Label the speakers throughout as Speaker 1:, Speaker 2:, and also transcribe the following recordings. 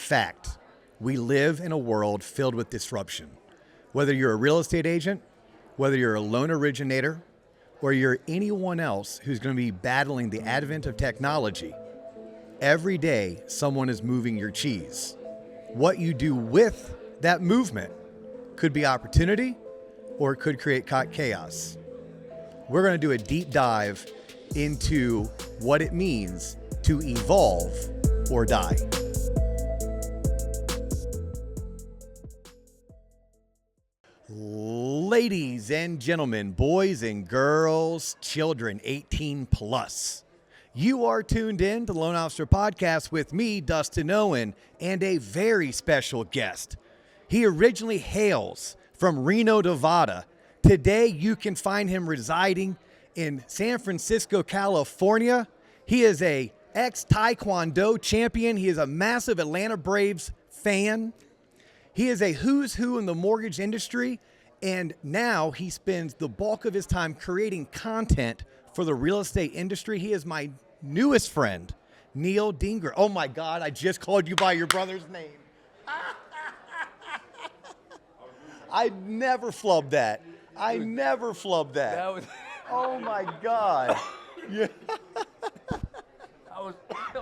Speaker 1: fact, we live in a world filled with disruption. Whether you're a real estate agent, whether you're a loan originator, or you're anyone else who's going to be battling the advent of technology, every day someone is moving your cheese. What you do with that movement could be opportunity, or it could create chaos. We're going to do a deep dive into what it means to evolve or die. Ladies and gentlemen, boys and girls, children 18 plus, you are tuned in to Loan Officer Podcast with me, Dustin Owen, and a very special guest. He originally hails from Reno, Nevada. Today, you can find him residing in San Francisco, California. He is a ex-Taekwondo champion. He is a massive Atlanta Braves fan. He is a who's who in the mortgage industry, and now he spends the bulk of his time creating content for the real estate industry. He is my newest friend, Arjun Dhingra. Oh my God, I just called you by your brother's name. I never flubbed that. Oh my God. Yeah.
Speaker 2: That was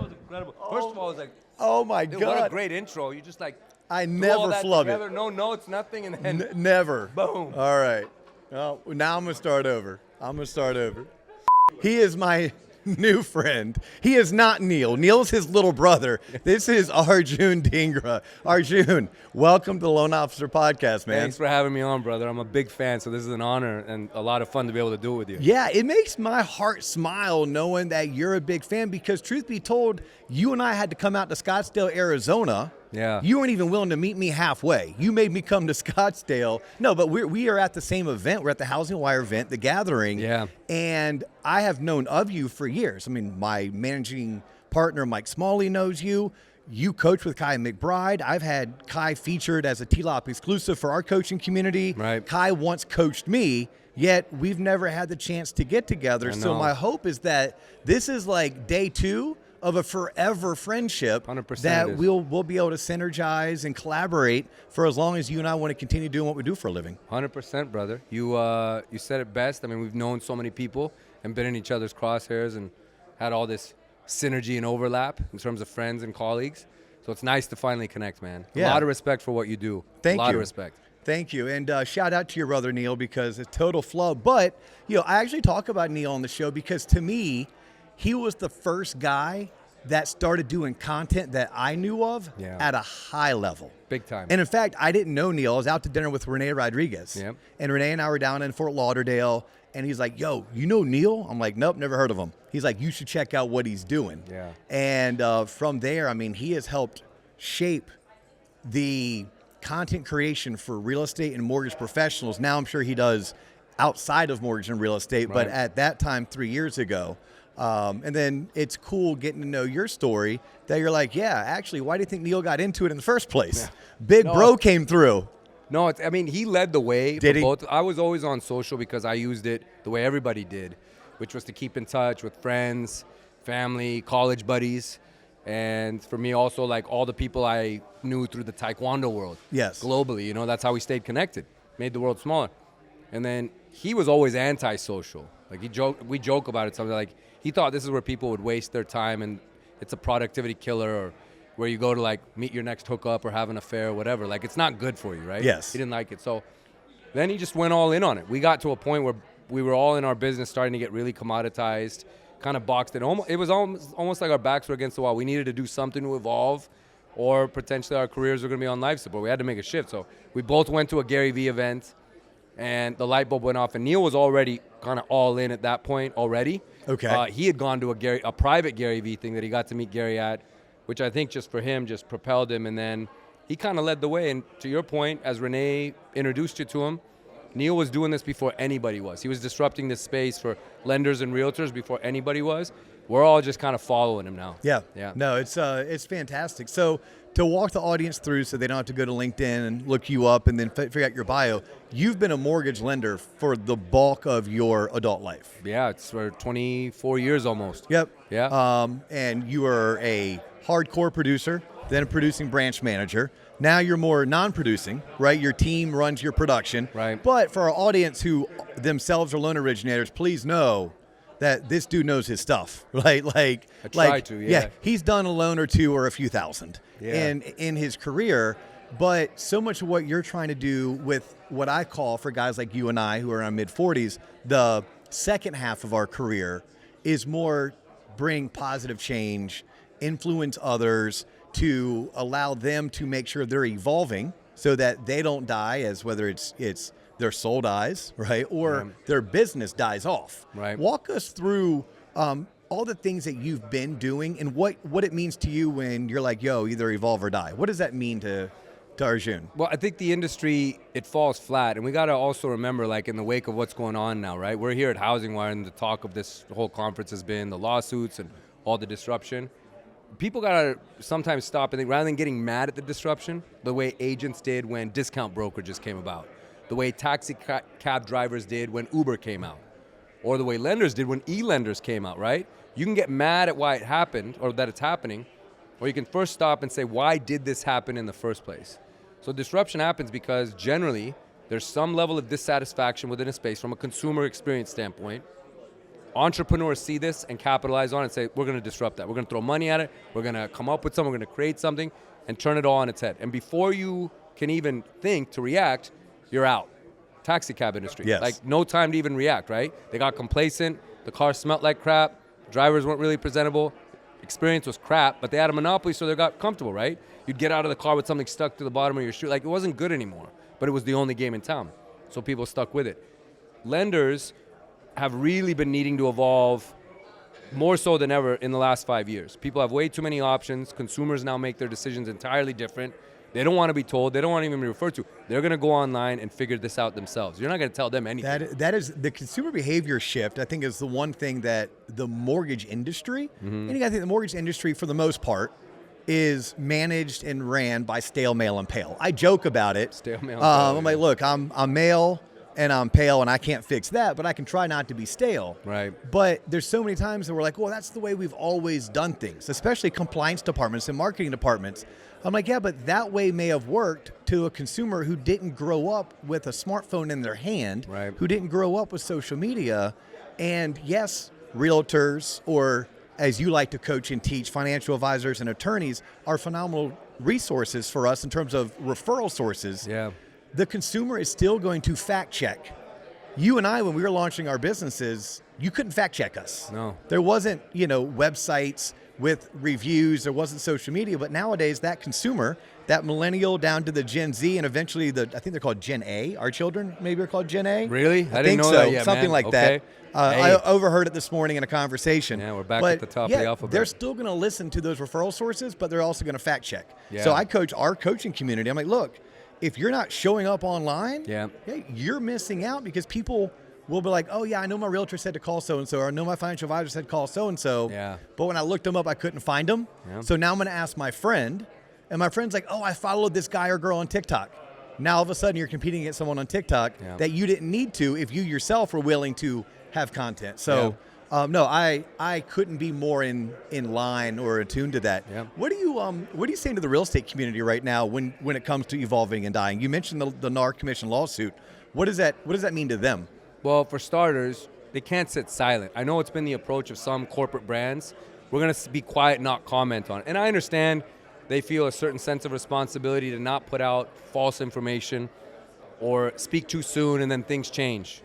Speaker 2: incredible. First of all, I was like,
Speaker 1: oh my
Speaker 2: dude,
Speaker 1: God.
Speaker 2: what a great intro. You just like,
Speaker 1: I never flub it.
Speaker 2: No notes, nothing, and then
Speaker 1: Never.
Speaker 2: boom.
Speaker 1: All right. Well, now I'm going to start over. He is my new friend. He is not Neil. Neil's his little brother. This is Arjun Dhingra. Arjun, welcome to the Loan Officer Podcast, man.
Speaker 2: Thanks for having me on, brother. I'm a big fan, so this is an honor and a lot of fun to be able to do it with you.
Speaker 1: Yeah, it makes my heart smile knowing that you're a big fan because truth be told, you and I had to come out to Scottsdale, Arizona.
Speaker 2: Yeah.
Speaker 1: You weren't even willing to meet me halfway. You made me come to Scottsdale. No, but we are at the same event. We're at the Housing Wire event, The Gathering.
Speaker 2: Yeah.
Speaker 1: And I have known of you for years. I mean, my managing partner, Mike Smalley, knows you. You coach with Kai McBride. I've had Kai featured as a TLOP exclusive for our coaching community.
Speaker 2: Right.
Speaker 1: Kai once coached me, yet we've never had the chance to get together. So my hope is that this is like day 2 of a forever friendship
Speaker 2: 100%
Speaker 1: that we'll be able to synergize and collaborate for as long as you and I want to continue doing what we do for a living.
Speaker 2: 100%, brother. You said it best. I mean, we've known so many people and been in each other's crosshairs and had all this synergy and overlap in terms of friends and colleagues. So it's nice to finally connect, man.
Speaker 1: Yeah.
Speaker 2: A lot of respect for what you do.
Speaker 1: Thank you.
Speaker 2: A lot of respect.
Speaker 1: Thank you. And shout out to your brother, Neil, because it's total flub. But, I actually talk about Neil on the show because to me, he was the first guy that started doing content that I knew of at a high level.
Speaker 2: Big time.
Speaker 1: And in fact, I didn't know Neil. I was out to dinner with Renee Rodriguez.
Speaker 2: Yep.
Speaker 1: And Renee and I were down in Fort Lauderdale. And he's like, yo, you know Neil? I'm like, nope, never heard of him. He's like, you should check out what he's doing.
Speaker 2: Yeah.
Speaker 1: And from there, I mean, he has helped shape the content creation for real estate and mortgage professionals. Now I'm sure he does outside of mortgage and real estate, but at that time, 3 years ago. And then it's cool getting to know your story that you're like, yeah, actually, why do you think Neil got into it in the first place?
Speaker 2: Yeah.
Speaker 1: Big bro came through.
Speaker 2: No, he led the way.
Speaker 1: Did he?
Speaker 2: Both. I was always on social because I used it the way everybody did, which was to keep in touch with friends, family, college buddies. And for me also, like all the people I knew through the Taekwondo world.
Speaker 1: Yes.
Speaker 2: Globally, that's how we stayed connected, made the world smaller. And then he was always anti-social. Like we joke about it something like he thought this is where people would waste their time and it's a productivity killer or where you go to like meet your next hookup or have an affair or whatever. Like it's not good for you, right?
Speaker 1: Yes.
Speaker 2: He didn't like it. So then he just went all in on it. We got to a point where we were all in our business starting to get really commoditized, kind of boxed in. It was almost like our backs were against the wall. We needed to do something to evolve or potentially our careers were going to be on life support. We had to make a shift. So we both went to a Gary Vee event and the light bulb went off. And Neil was already kind of all in at that point already.
Speaker 1: Okay.
Speaker 2: He had gone to a private Gary Vee thing that he got to meet Gary at, which I think just for him just propelled him. And then he kind of led the way. And to your point, as Renee introduced you to him, Neil was doing this before anybody was. He was disrupting this space for lenders and realtors before anybody was. We're all just kind of following him now.
Speaker 1: Yeah.
Speaker 2: Yeah.
Speaker 1: No, it's fantastic. So to walk the audience through so they don't have to go to LinkedIn and look you up and then figure out your bio, you've been a mortgage lender for the bulk of your adult life.
Speaker 2: Yeah, it's for 24 years almost.
Speaker 1: Yep.
Speaker 2: Yeah.
Speaker 1: And you are a hardcore producer. then a producing branch manager. Now you're more non-producing, right? Your team runs your production.
Speaker 2: Right.
Speaker 1: But for our audience who themselves are loan originators, please know that this dude knows his stuff, right?
Speaker 2: I try to, yeah.
Speaker 1: He's done a loan or two or a few thousand
Speaker 2: Yeah.
Speaker 1: in his career. But so much of what you're trying to do with what I call, for guys like you and I who are in our mid-40s, the second half of our career is more bring positive change, influence others, to allow them to make sure they're evolving so that they don't die, as whether it's their soul dies, right, or their business dies off.
Speaker 2: Right.
Speaker 1: Walk us through all the things that you've been doing and what it means to you when you're like, yo, either evolve or die. What does that mean to Arjun?
Speaker 2: Well, I think the industry, it falls flat. And we got to also remember, like, in the wake of what's going on now, right? We're here at Housing Wire, and the talk of this whole conference has been the lawsuits and all the disruption. People got to sometimes stop and think, rather than getting mad at the disruption, the way agents did when discount brokerages came about, the way taxi cab drivers did when Uber came out, or the way lenders did when e-lenders came out, right? You can get mad at why it happened or that it's happening, or you can first stop and say, why did this happen in the first place? So disruption happens because generally there's some level of dissatisfaction within a space from a consumer experience standpoint. Entrepreneurs see this and capitalize on it and say, we're going to disrupt that. We're going to throw money at it. We're going to come up with something. We're going to create something and turn it all on its head. And before you can even think to react, you're out. Taxi cab industry.
Speaker 1: Yes.
Speaker 2: Like, no time to even react, right? They got complacent. The car smelled like crap. Drivers weren't really presentable. Experience was crap, but they had a monopoly, so they got comfortable, right? You'd get out of the car with something stuck to the bottom of your shoe. Like, it wasn't good anymore, but it was the only game in town. So people stuck with it. Lenders have really been needing to evolve more so than ever in the last 5 years. People have way too many options. Consumers now make their decisions entirely different. They don't want to be told. They don't want to even be referred to. They're going to go online and figure this out themselves. You're not going to tell them anything.
Speaker 1: That is the consumer behavior shift, I think, is the one thing that the mortgage industry, and I think the mortgage industry for the most part is managed and ran by stale, male, and pale. I joke about it.
Speaker 2: Stale, male, and pale,
Speaker 1: I'm like, look, I'm male and I'm pale and I can't fix that, but I can try not to be stale.
Speaker 2: Right.
Speaker 1: But there's so many times that we're like, well, that's the way we've always done things, especially compliance departments and marketing departments. I'm like, yeah, but that way may have worked to a consumer who didn't grow up with a smartphone in their hand,
Speaker 2: right,
Speaker 1: who didn't grow up with social media. And yes, realtors, or as you like to coach and teach, financial advisors and attorneys are phenomenal resources for us in terms of referral sources.
Speaker 2: Yeah.
Speaker 1: The consumer is still going to fact check. You and I, when we were launching our businesses, you couldn't fact check us.
Speaker 2: No.
Speaker 1: There wasn't, websites with reviews, there wasn't social media, but nowadays that consumer, that millennial down to the Gen Z and eventually I think they're called Gen A, our children maybe are called Gen A.
Speaker 2: Really? I
Speaker 1: think
Speaker 2: didn't know
Speaker 1: so.
Speaker 2: that yet,
Speaker 1: Something
Speaker 2: man.
Speaker 1: like
Speaker 2: Okay.
Speaker 1: that.
Speaker 2: Hey.
Speaker 1: I overheard it this morning in a conversation.
Speaker 2: Yeah, we're back at the top of the alphabet.
Speaker 1: They're still going to listen to those referral sources, but they're also going to fact check.
Speaker 2: Yeah.
Speaker 1: So I coach our coaching community. I'm like, look, if you're not showing up online, hey, you're missing out because people will be like, oh, yeah, I know my realtor said to call so-and-so, or I know my financial advisor said call so-and-so.
Speaker 2: Yeah.
Speaker 1: But when I looked them up, I couldn't find them.
Speaker 2: Yeah.
Speaker 1: So now I'm going to ask my friend, and my friend's like, oh, I followed this guy or girl on TikTok. Now all of a sudden you're competing against someone on TikTok that you didn't need to if you yourself were willing to have content. So no, I couldn't be more in line or attuned to that.
Speaker 2: Yeah.
Speaker 1: What are you saying to the real estate community right now when it comes to evolving and dying? You mentioned the NAR Commission lawsuit. What does that mean to them?
Speaker 2: Well, for starters, they can't sit silent. I know it's been the approach of some corporate brands. We're going to be quiet, not comment on it. And I understand they feel a certain sense of responsibility to not put out false information or speak too soon and then things change.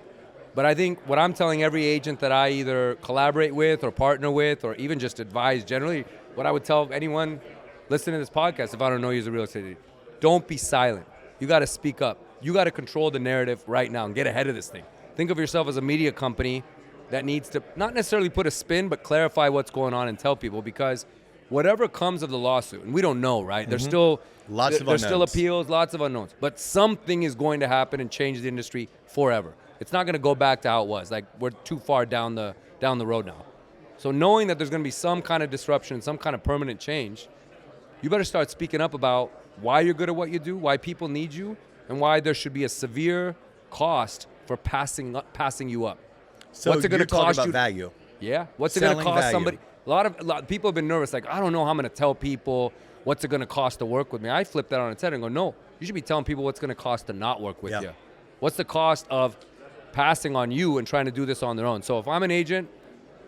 Speaker 2: But I think what I'm telling every agent that I either collaborate with or partner with or even just advise generally, what I would tell anyone listening to this podcast if I don't know you as a real estate agent, don't be silent. You got to speak up. You got to control the narrative right now and get ahead of this thing. Think of yourself as a media company that needs to not necessarily put a spin, but clarify what's going on and tell people, because whatever comes of the lawsuit, and we don't know, right? There's still there's still appeals, lots of unknowns, but something is going to happen and change the industry forever. It's not going to go back to how it was. Like, we're too far down the road now. So knowing that there's going to be some kind of disruption, some kind of permanent change, you better start speaking up about why you're good at what you do, why people need you, and why there should be a severe cost for passing you up.
Speaker 1: So
Speaker 2: what's it going to cost
Speaker 1: about
Speaker 2: you?
Speaker 1: Value.
Speaker 2: Yeah. What's it going to cost
Speaker 1: value.
Speaker 2: somebody? A lot of people have been nervous. Like, I don't know how I'm going to tell people what's it going to cost to work with me? I flip that on its head and go, no, you should be telling people what's going to cost to not work with you. What's the cost of passing on you and trying to do this on their own? So if I'm an agent,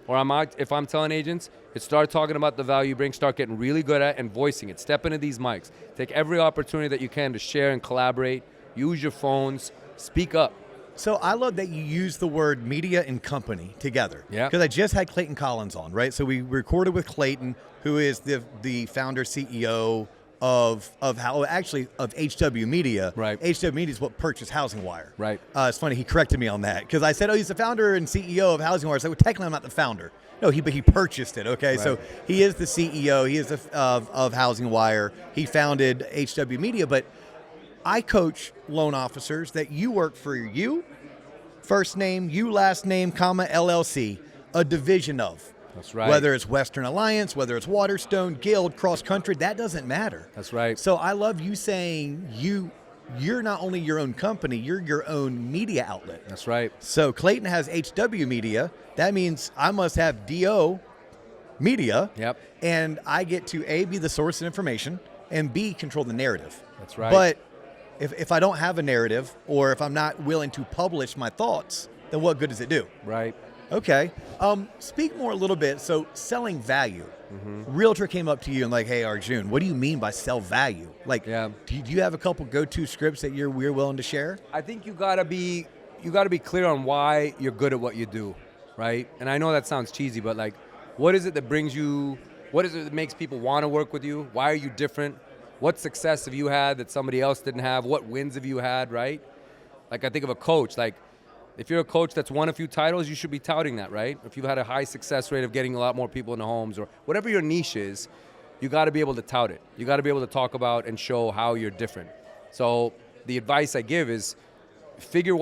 Speaker 2: or if I'm telling agents, it's start talking about the value you bring, start getting really good at and voicing it. Step into these mics. Take every opportunity that you can to share and collaborate. Use your phones. Speak up.
Speaker 1: So I love that you use the word media and company together.
Speaker 2: Yeah.
Speaker 1: Because I just had Clayton Collins on, right? So we recorded with Clayton, who is the founder, CEO of HW Media.
Speaker 2: Right.
Speaker 1: HW Media is what purchased Housing Wire.
Speaker 2: Right.
Speaker 1: It's funny, he corrected me on that because I said, oh, he's the founder and CEO of Housing Wire. I said, well, technically I'm not the founder. No, he purchased it, okay? Right. So he is the CEO, he is of Housing Wire. He founded HW Media, but I coach loan officers that you work for you, first name, you last name, comma, LLC, a division of.
Speaker 2: That's right.
Speaker 1: Whether it's Western Alliance, whether it's Waterstone, Guild, Cross Country, that doesn't matter.
Speaker 2: That's right.
Speaker 1: So I love you saying you're not only your own company, you're your own media outlet.
Speaker 2: That's right.
Speaker 1: So Clayton has HW Media. That means I must have DO Media.
Speaker 2: Yep.
Speaker 1: And I get to A, be the source of information, and B, control the narrative.
Speaker 2: That's right.
Speaker 1: But if I don't have a narrative, or if I'm not willing to publish my thoughts, then what good does it do?
Speaker 2: Right.
Speaker 1: Okay. Speak more a little bit. So selling value. Mm-hmm. Realtor came up to you and like, hey, Arjun, what do you mean by sell value? Like, do you have a couple go-to scripts that we're willing to share?
Speaker 2: I think you gotta be clear on why you're good at what you do, right? And I know that sounds cheesy, but like, what is it that brings you? What is it that makes people want to work with you? Why are you different? What success have you had that somebody else didn't have? What wins have you had, right? Like I think of a coach, like, if you're a coach that's won a few titles, you should be touting that, right? If you've had a high success rate of getting a lot more people into homes or whatever your niche is, you got to be able to tout it. You got to be able to talk about and show how you're different. So the advice I give is figure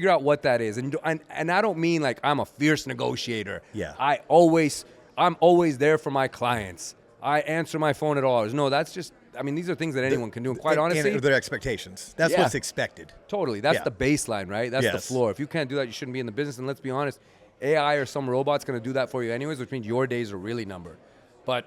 Speaker 2: out what that is. And I don't mean like I'm a fierce negotiator.
Speaker 1: Yeah.
Speaker 2: I'm always there for my clients. I answer my phone at all hours. No, that's just, I mean, these are things that anyone can do. And quite honestly,
Speaker 1: and their expectations. That's what's expected.
Speaker 2: Totally. That's the baseline, right? That's the floor. If you can't do that, you shouldn't be in the business. And let's be honest, AI or some robot's going to do that for you anyways, which means your days are really numbered. But,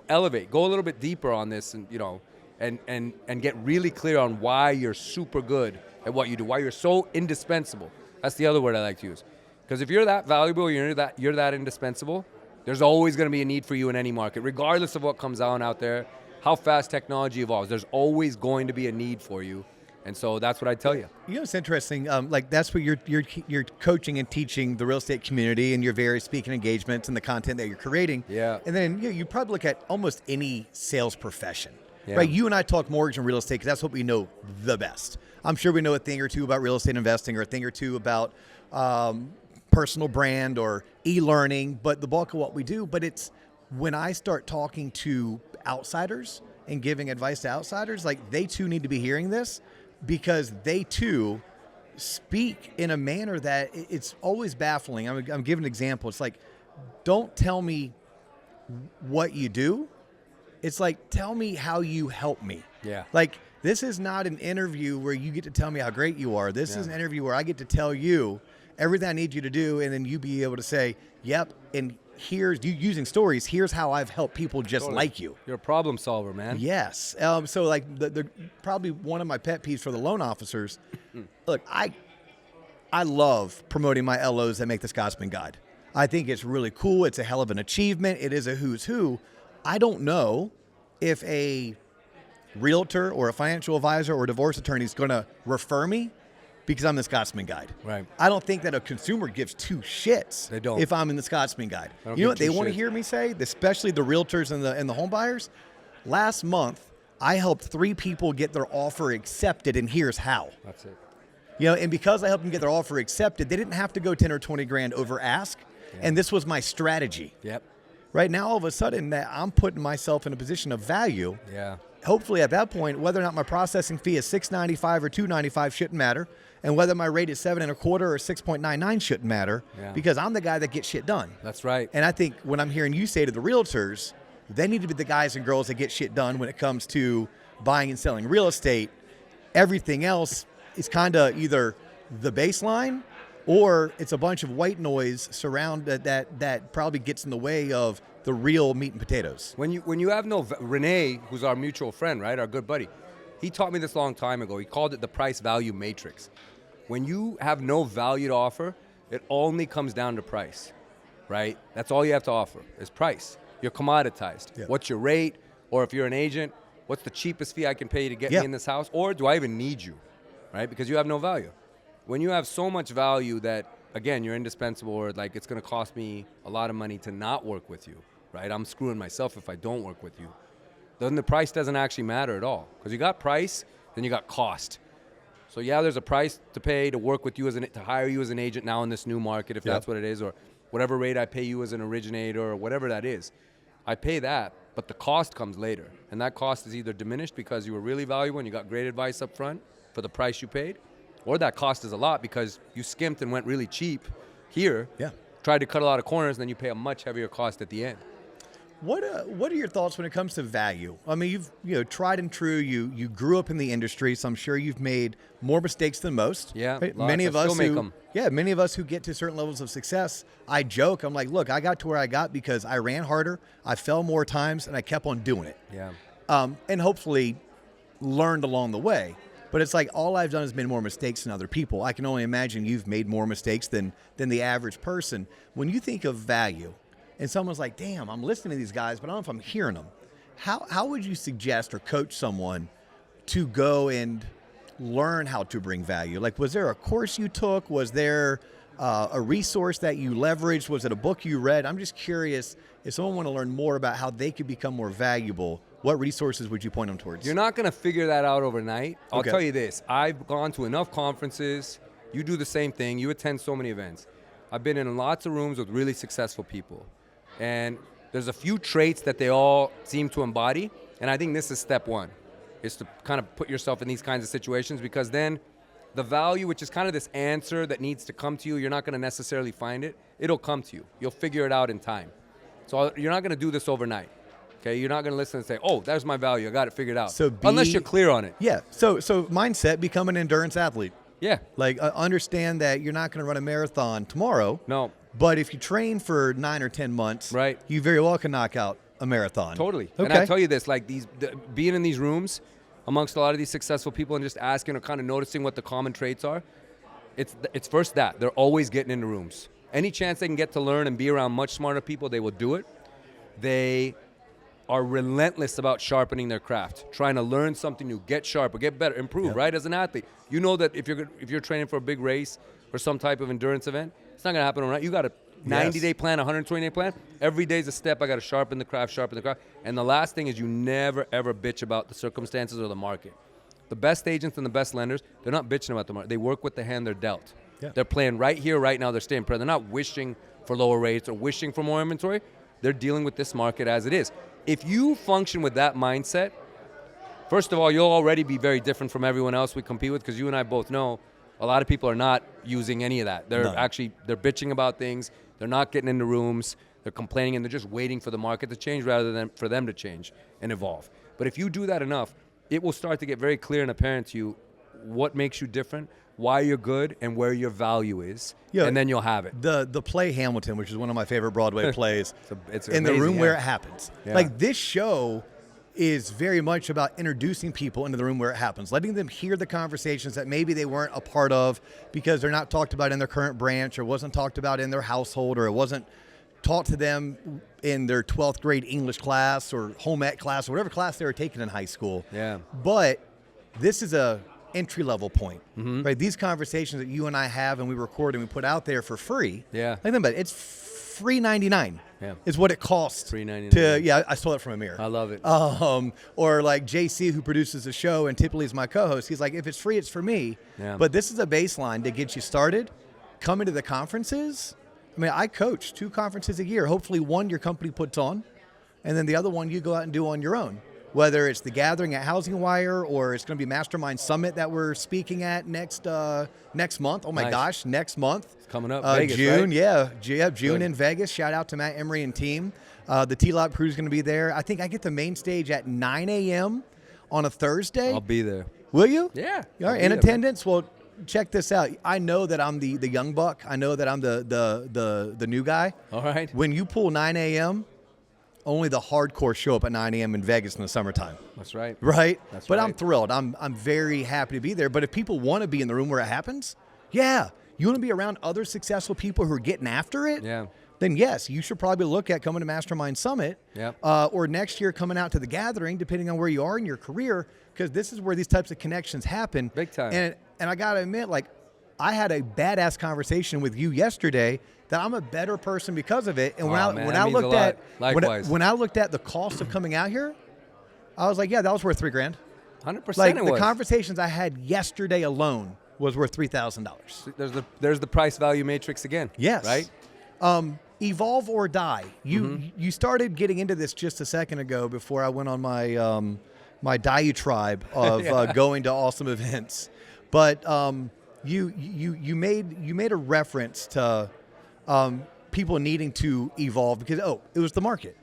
Speaker 2: elevate. Go a little bit deeper on this and, and get really clear on why you're super good at what you do, why you're so indispensable. That's the other word I like to use. Because if you're that valuable, you're that indispensable, there's always going to be a need for you in any market, regardless of what comes out there. How fast technology evolves, there's always going to be a need for you, and so that's what I tell you.
Speaker 1: It's interesting. Like that's what you're coaching and teaching the real estate community and your various speaking engagements and the content that you're creating.
Speaker 2: Yeah.
Speaker 1: And then you probably look at almost any sales profession, right? You and I talk mortgage and real estate because that's what we know the best. I'm sure we know a thing or two about real estate investing or a thing or two about personal brand or e-learning, but the bulk of what we do. But it's when I start talking to outsiders and giving advice to outsiders, like they too need to be hearing this because they too speak in a manner that it's always baffling. I'm giving an example. It's like, don't tell me what you do. It's like, tell me how you help me.
Speaker 2: Yeah.
Speaker 1: Like, this is not an interview where you get to tell me how great you are. This is an interview where I get to tell you everything I need you to do, and then you be able to say, yep, and here's you using stories. Here's how I've helped people just like you.
Speaker 2: You're a problem solver, man.
Speaker 1: Yes. So like the probably one of my pet peeves for the loan officers. Look, I love promoting my LOs that make the Scotsman Guide. I think it's really cool. It's a hell of an achievement. It is a who's who. I don't know if a realtor or a financial advisor or a divorce attorney is going to refer me because I'm the Scotsman Guide.
Speaker 2: Right.
Speaker 1: I don't think that a consumer gives two shits
Speaker 2: They don't.
Speaker 1: if I'm in the Scotsman Guide. You know what they want to hear me say, especially the realtors and the home buyers? Last month, I helped 3 people get their offer accepted, and here's how.
Speaker 2: That's it.
Speaker 1: And because I helped them get their offer accepted, they didn't have to go 10 or 20 grand over ask, and this was my strategy.
Speaker 2: Yep.
Speaker 1: Right now, all of a sudden, that I'm putting myself in a position of value.
Speaker 2: Yeah.
Speaker 1: Hopefully, at that point, whether or not my processing fee is $6.95 or $2.95 shouldn't matter, and whether my rate is 7.25 or 6.99 shouldn't matter, because I'm the guy that gets shit done.
Speaker 2: That's right.
Speaker 1: And I think when I'm hearing you say to the realtors, they need to be the guys and girls that get shit done when it comes to buying and selling real estate. Everything else is kind of either the baseline or it's a bunch of white noise that probably gets in the way of the real meat and potatoes.
Speaker 2: When you have no Renee, who's our mutual friend, right, our good buddy, he taught me this a long time ago. He called it the price value matrix. When you have no value to offer, it only comes down to price, right? That's all you have to offer is price. You're commoditized.
Speaker 1: Yeah.
Speaker 2: What's your rate? Or if you're an agent, what's the cheapest fee I can pay to get me in this house? Or do I even need you, right? Because you have no value. When you have so much value that, again, you're indispensable, or like it's going to cost me a lot of money to not work with you, right? I'm screwing myself if I don't work with you. Then the price doesn't actually matter at all. Because you got price, then you got cost. So yeah, there's a price to pay to work with you to hire you as an agent now in this new market, if that's what it is, or whatever rate I pay you as an originator, or whatever that is. I pay that, but the cost comes later. And that cost is either diminished because you were really valuable and you got great advice up front for the price you paid, or that cost is a lot because you skimped and went really cheap here, tried to cut a lot of corners, and then you pay a much heavier cost at the end.
Speaker 1: What are your thoughts when it comes to value? I mean, you've tried and true. You grew up in the industry, so I'm sure you've made more mistakes than most.
Speaker 2: Yeah,
Speaker 1: right?
Speaker 2: lots.
Speaker 1: Many of
Speaker 2: I
Speaker 1: us
Speaker 2: still make them.
Speaker 1: Yeah, many of us who get to certain levels of success, I joke. I'm like, look, I got to where I got because I ran harder, I fell more times, and I kept on doing it.
Speaker 2: Yeah.
Speaker 1: And hopefully learned along the way. But it's like all I've done is made more mistakes than other people. I can only imagine you've made more mistakes than the average person. When you think of value, and someone's like, damn, I'm listening to these guys, but I don't know if I'm hearing them. How would you suggest or coach someone to go and learn how to bring value? Like, was there a course you took? Was there a resource that you leveraged? Was it a book you read? I'm just curious, if someone want to learn more about how they could become more valuable, what resources would you point them towards?
Speaker 2: You're not going to figure that out overnight. I'll tell you this. I've gone to enough conferences. You do the same thing. You attend so many events. I've been in lots of rooms with really successful people. And there's a few traits that they all seem to embody. And I think this is step one, is to kind of put yourself in these kinds of situations, because then the value, which is kind of this answer that needs to come to you, you're not going to necessarily find it. It'll come to you. You'll figure it out in time. So you're not going to do this overnight. Okay, you're not going to listen and say, oh, there's my value. I got it figured out. Unless you're clear on it.
Speaker 1: Yeah. So mindset, become an endurance athlete.
Speaker 2: Yeah.
Speaker 1: Like understand that you're not going to run a marathon tomorrow.
Speaker 2: No.
Speaker 1: But if you train for 9 or 10 months,
Speaker 2: right,
Speaker 1: you very well can knock out a marathon.
Speaker 2: Totally.
Speaker 1: Okay.
Speaker 2: And I tell you this, like being in these rooms amongst a lot of these successful people and just asking or kind of noticing what the common traits are, it's first that. They're always getting into rooms. Any chance they can get to learn and be around much smarter people, they will do it. They are relentless about sharpening their craft, trying to learn something new, get sharper, get better, improve, right? As an athlete, you know that if you're training for a big race or some type of endurance event, it's not going to happen overnight. You got a 90-day plan, 120-day plan. Every day's a step. I got to sharpen the craft. And the last thing is you never, ever bitch about the circumstances or the market. The best agents and the best lenders, they're not bitching about the market. They work with the hand they're dealt. Yeah. They're playing right here, right now. They're staying present. They're not wishing for lower rates or wishing for more inventory. They're dealing with this market as it is. If you function with that mindset, first of all, you'll already be very different from everyone else we compete with, because you and I both know a lot of people are not using any of that. They're they're bitching about things. They're not getting into rooms. They're complaining, and they're just waiting for the market to change rather than for them to change and evolve. But if you do that enough, it will start to get very clear and apparent to you what makes you different, why you're good, and where your value is, and then you'll have it.
Speaker 1: The play Hamilton, which is one of my favorite Broadway plays,
Speaker 2: it's
Speaker 1: in
Speaker 2: amazing,
Speaker 1: the room where it happens.
Speaker 2: Yeah.
Speaker 1: Like, this show is very much about introducing people into the room where it happens, letting them hear the conversations that maybe they weren't a part of because they're not talked about in their current branch, or wasn't talked about in their household, or it wasn't taught to them in their 12th grade English class or home ec class or whatever class they were taking in high school.
Speaker 2: Yeah.
Speaker 1: But this is a entry-level point, right? These conversations that you and I have and we record and we put out there for free.
Speaker 2: Yeah.
Speaker 1: Like, think about it. It's free $99.
Speaker 2: Yeah.
Speaker 1: Is what it costs.
Speaker 2: $3.99.
Speaker 1: I stole it from Amir.
Speaker 2: I love it.
Speaker 1: Or like JC, who produces the show and typically is my co-host. He's like, if it's free, it's for me.
Speaker 2: Yeah.
Speaker 1: But this is a baseline to get you started. Coming to the conferences. I mean, I coach 2 conferences a year. Hopefully one your company puts on, and then the other one you go out and do on your own. Whether it's the gathering at Housing Wire, or it's going to be Mastermind Summit that we're speaking at next month. Oh my gosh, next month.
Speaker 2: It's coming up. Vegas,
Speaker 1: June,
Speaker 2: right?
Speaker 1: June in Vegas. Shout out to Matt Emery and team. The TLOP crew is going to be there. I think I get the main stage at 9 a.m. on a Thursday.
Speaker 2: I'll be there.
Speaker 1: Will you?
Speaker 2: Yeah.
Speaker 1: All right. In attendance. Well, check this out. I know that I'm the young buck. I know that I'm the new guy.
Speaker 2: All right.
Speaker 1: When you pull 9 a.m., only the hardcore show up at 9 a.m. in Vegas in the summertime.
Speaker 2: That's right.
Speaker 1: Right?
Speaker 2: That's
Speaker 1: but
Speaker 2: right.
Speaker 1: I'm thrilled. I'm very happy to be there. But if people want to be in the room where it happens, yeah. You want to be around other successful people who are getting after it?
Speaker 2: Yeah.
Speaker 1: Then yes, you should probably look at coming to Mastermind Summit,
Speaker 2: Yep.
Speaker 1: or next year coming out to the gathering, depending on where you are in your career, because this is where these types of connections happen.
Speaker 2: Big time.
Speaker 1: And I got to admit, like, I had a badass conversation with you yesterday that I'm a better person because of it. And when I looked at when I looked at the cost of coming out here, I was like, yeah, that was worth $3,000.
Speaker 2: 100%.
Speaker 1: Like
Speaker 2: it
Speaker 1: the
Speaker 2: was.
Speaker 1: conversations I had yesterday alone was worth $3,000.
Speaker 2: There's the price value matrix again.
Speaker 1: Yes.
Speaker 2: Right.
Speaker 1: Evolve or die. You started getting into this just a second ago before I went on my my diatribe of going to awesome events, but you made a reference to people needing to evolve because it was the market.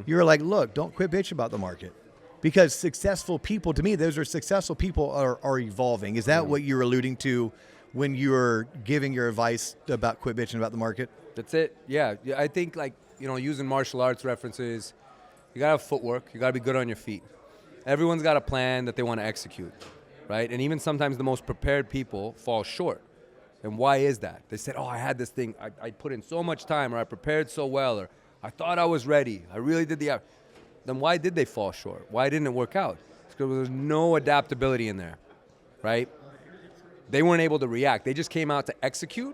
Speaker 1: You were like, look, don't quit bitching about the market. Because successful people, to me, those are successful people are evolving. Is that what you're alluding to when you're giving your advice about quit bitching about the market?
Speaker 2: That's it. Yeah. I think, like, using martial arts references, you got to have footwork. You got to be good on your feet. Everyone's got a plan that they want to execute, right? And even sometimes the most prepared people fall short. And why is that? They said, I had this thing. I put in so much time, or I prepared so well, or I thought I was ready. I really did the... Then why did they fall short? Why didn't it work out? It's because there's no adaptability in there, right? They weren't able to react. They just came out to execute,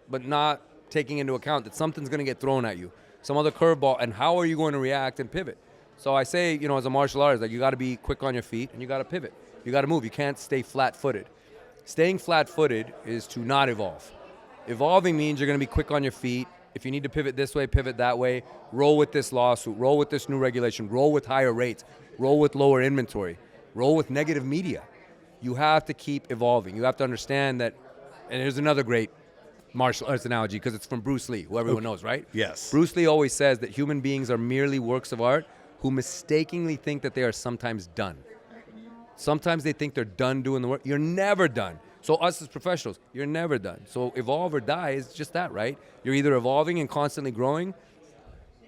Speaker 2: but not taking into account that something's going to get thrown at you, some other curveball, and how are you going to react and pivot? So I say, as a martial artist, like, you got to be quick on your feet and you got to pivot. You got to move. You can't stay flat-footed. Staying flat-footed is to not evolve. Evolving means you're going to be quick on your feet. If you need to pivot this way, pivot that way, roll with this lawsuit, roll with this new regulation, roll with higher rates, roll with lower inventory, roll with negative media. You have to keep evolving. You have to understand that, and here's another great martial arts analogy because it's from Bruce Lee, who everyone knows, right?
Speaker 1: Yes.
Speaker 2: Bruce Lee always says that human beings are merely works of art who mistakenly think that they are sometimes done. Sometimes they think they're done doing the work. You're never done. So us as professionals, you're never done. So evolve or die is just that, right? You're either evolving and constantly growing,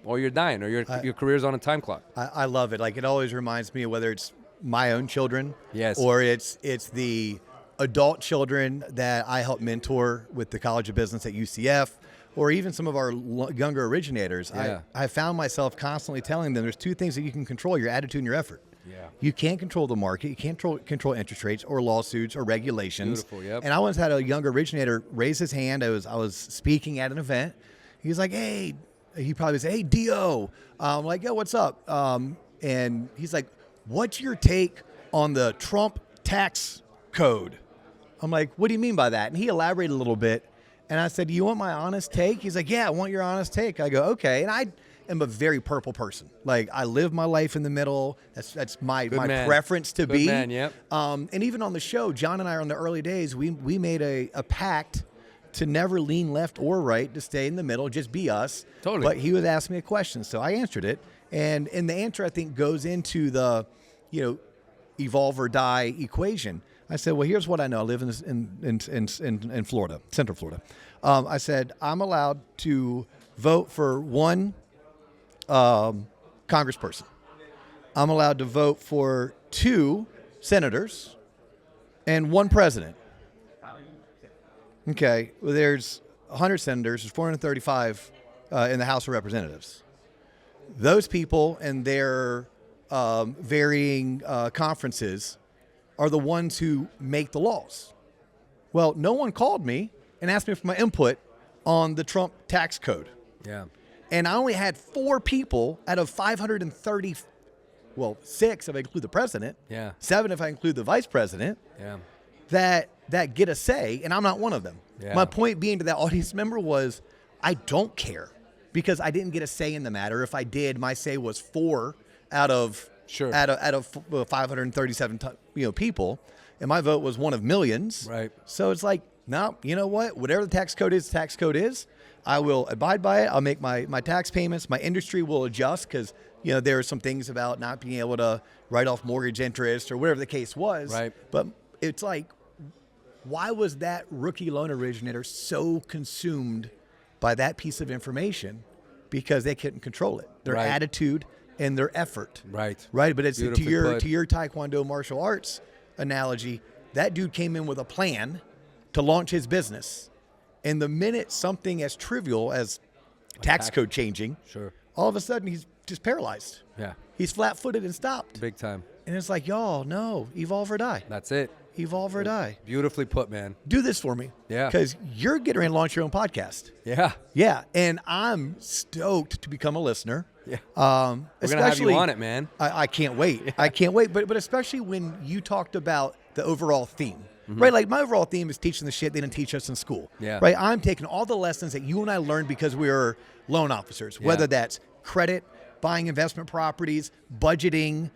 Speaker 2: or you're dying, or your career's on a time clock.
Speaker 1: I love it. Like, it always reminds me of whether it's my own children,
Speaker 2: yes,
Speaker 1: or it's the adult children that I help mentor with the College of Business at UCF, or even some of our younger originators.
Speaker 2: Yeah.
Speaker 1: I found myself constantly telling them there's two things that you can control: your attitude and your effort.
Speaker 2: Yeah.
Speaker 1: You can't control the market. You can't control interest rates or lawsuits or regulations.
Speaker 2: Beautiful, yep.
Speaker 1: And I once had a younger originator raise his hand. I was speaking at an event. He was like, hey, he probably said, hey, Dio. I'm like, yo, what's up? And he's like, what's your take on the Trump tax code? I'm like, what do you mean by that? And he elaborated a little bit. And I said, do you want my honest take? He's like, yeah, I want your honest take. I go, okay. And I am a very purple person. Like, I live my life in the middle. That's my preference to be.
Speaker 2: Good man, yep.
Speaker 1: And even on the show, John and I, on the early days, we made a pact to never lean left or right, to stay in the middle, just be us.
Speaker 2: Totally.
Speaker 1: But he was asking me a question, so I answered it. And the answer, I think, goes into the, evolve or die equation. I said, well, here's what I know. I live in Florida, Central Florida. I said, I'm allowed to vote for one congressperson. I'm allowed to vote for 2 senators and 1 president. Okay, well, there's 100 senators, there's 435 in the House of Representatives. Those people and their varying conferences are the ones who make the laws. Well, no one called me and asked me for my input on the Trump tax code.
Speaker 2: Yeah.
Speaker 1: And I only had 4 people out of 530, 6 if I include the president, 7 if I include the vice president, that get a say, and I'm not one of them. Yeah. My point being to that audience member was, I don't care, because I didn't get a say in the matter. If I did, my say was 4 out of 537 people, and my vote was one of millions.
Speaker 2: Right.
Speaker 1: So it's like, no, you know what? Whatever the tax code is. I will abide by it. I'll make my tax payments. My industry will adjust because, there are some things about not being able to write off mortgage interest or whatever the case was.
Speaker 2: Right.
Speaker 1: But it's like, why was that rookie loan originator so consumed by that piece of information because they couldn't control it. Their
Speaker 2: Right.
Speaker 1: attitude and their effort.
Speaker 2: Right.
Speaker 1: Right. But it's
Speaker 2: Beautifully
Speaker 1: to your Taekwondo martial arts analogy, that dude came in with a plan to launch his business. And the minute something as trivial as tax code changing,
Speaker 2: Sure.
Speaker 1: all of a sudden he's just paralyzed.
Speaker 2: Yeah.
Speaker 1: He's flat-footed and stopped.
Speaker 2: Big time.
Speaker 1: And it's like, y'all, no, evolve or die.
Speaker 2: That's it.
Speaker 1: Evolve or die.
Speaker 2: Beautifully put, man.
Speaker 1: Do this for me.
Speaker 2: Yeah.
Speaker 1: Because you're getting ready to launch your own podcast.
Speaker 2: Yeah.
Speaker 1: Yeah. And I'm stoked to become a listener.
Speaker 2: Yeah. We're going to have you on it, man.
Speaker 1: I can't wait. I can't wait. But especially when you talked about the overall theme. Right, like my overall theme is teaching the shit they didn't teach us in school.
Speaker 2: Yeah.
Speaker 1: Right, I'm taking all the lessons that you and I learned because we were loan officers, whether that's credit, buying investment properties, budgeting,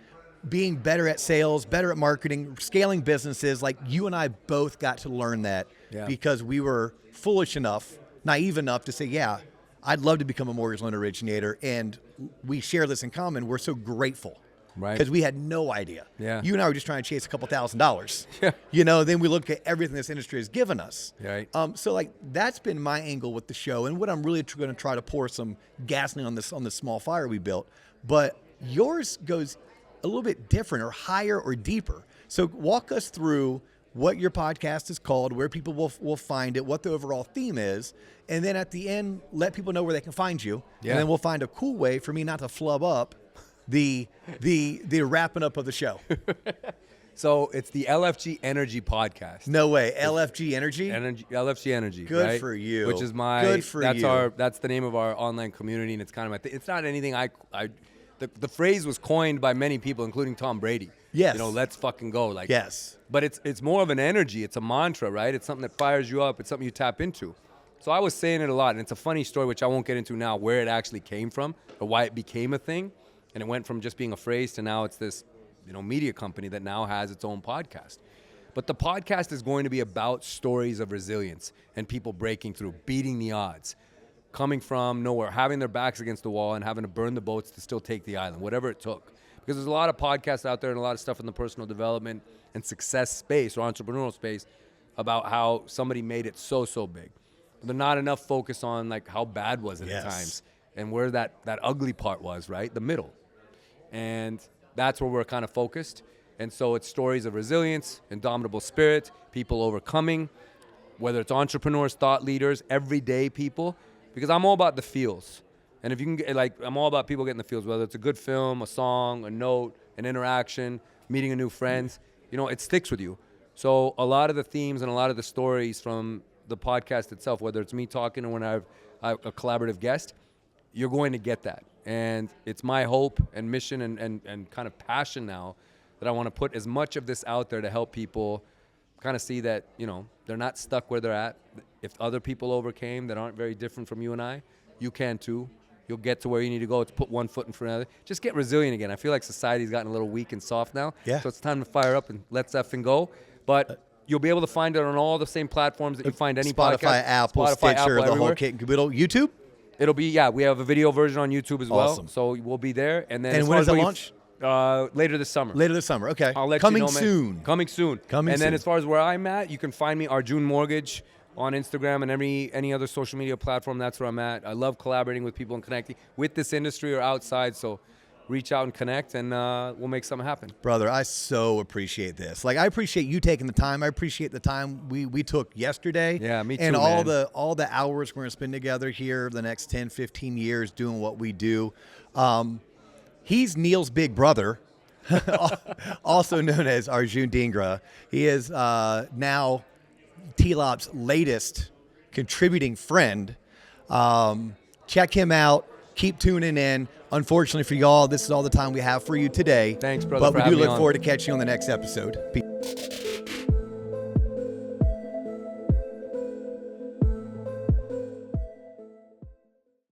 Speaker 1: being better at sales, better at marketing, scaling businesses. Like you and I both got to learn that because we were foolish enough, naive enough to say, yeah, I'd love to become a mortgage loan originator. And we share this in common. We're so grateful.
Speaker 2: Right.
Speaker 1: Because we had no idea.
Speaker 2: Yeah.
Speaker 1: You and I were just trying to chase a couple $1,000s.
Speaker 2: Yeah.
Speaker 1: You know, then we look at everything this industry has given us.
Speaker 2: Right.
Speaker 1: So like that's been my angle with the show, and what I'm really going to try to pour some gasoline on this small fire we built. But yours goes a little bit different, or higher, or deeper. So walk us through what your podcast is called, where people will find it, what the overall theme is, and then at the end, let people know where they can find you.
Speaker 2: Yeah.
Speaker 1: And then we'll find a cool way for me not to flub up the wrapping up of the show.
Speaker 2: So it's the LFG Energy podcast.
Speaker 1: No way. LFG Energy?
Speaker 2: LFG Energy.
Speaker 1: Good
Speaker 2: right?
Speaker 1: for you.
Speaker 2: Which is that's the name of our online community, and it's kind of my thing. It's not anything the phrase was coined by many people, including Tom Brady.
Speaker 1: Yes.
Speaker 2: You know, let's fucking go. Like,
Speaker 1: yes.
Speaker 2: But it's more of an energy. It's a mantra, right? It's something that fires you up. It's something you tap into. So I was saying it a lot, and it's a funny story, which I won't get into now, where it actually came from or why it became a thing. And it went from just being a phrase to now it's this, media company that now has its own podcast. But the podcast is going to be about stories of resilience and people breaking through, beating the odds, coming from nowhere, having their backs against the wall and having to burn the boats to still take the island, whatever it took. Because there's a lot of podcasts out there and a lot of stuff in the personal development and success space or entrepreneurial space about how somebody made it so big. But there's not enough focus on like how bad was it at times and where that ugly part was, right? The middle. And that's where we're kind of focused. And so it's stories of resilience, indomitable spirit, people overcoming, whether it's entrepreneurs, thought leaders, everyday people, because I'm all about the feels. And if you can get, I'm all about people getting the feels, whether it's a good film, a song, a note, an interaction, meeting a new friend, it sticks with you. So a lot of the themes and a lot of the stories from the podcast itself, whether it's me talking or when I have a collaborative guest, you're going to get that. And it's my hope and mission and kind of passion now that I want to put as much of this out there to help people kind of see that, they're not stuck where they're at. If other people overcame that aren't very different from you and I, you can too. You'll get to where you need to go. It's put one foot in front of the other. Just get resilient again. I feel like society's gotten a little weak and soft now.
Speaker 1: Yeah.
Speaker 2: So it's time to fire up and let's effing go. But you'll be able to find it on all the same platforms that you find any
Speaker 1: Spotify,
Speaker 2: podcast.
Speaker 1: Apple, Stitcher, the whole kit and caboodle. YouTube?
Speaker 2: It'll be, we have a video version on YouTube as well.
Speaker 1: Awesome.
Speaker 2: So we'll be there. And then
Speaker 1: when does it launch?
Speaker 2: Later this summer.
Speaker 1: Later this summer, okay.
Speaker 2: I'll let
Speaker 1: Coming
Speaker 2: you know, man.
Speaker 1: soon.
Speaker 2: Coming soon. And then as far as where I'm at, you can find me Arjun Mortgage on Instagram and any other social media platform. That's where I'm at. I love collaborating with people and connecting with this industry or outside. So reach out and connect, and we'll make something happen.
Speaker 1: Brother, I so appreciate this. Like, I appreciate you taking the time. I appreciate the time we took yesterday.
Speaker 2: Yeah, me too,
Speaker 1: and
Speaker 2: man.
Speaker 1: all the hours we're going to spend together here the next 10, 15 years doing what we do. He's Neil's big brother, also known as Arjun Dhingra. He is now TLOP's latest contributing friend. Check him out. Keep tuning in. Unfortunately for y'all, this is all the time we have for you today.
Speaker 2: Thanks, brother,
Speaker 1: But
Speaker 2: for
Speaker 1: we do
Speaker 2: having me
Speaker 1: look
Speaker 2: on.
Speaker 1: forward to catching you on the next episode. Peace.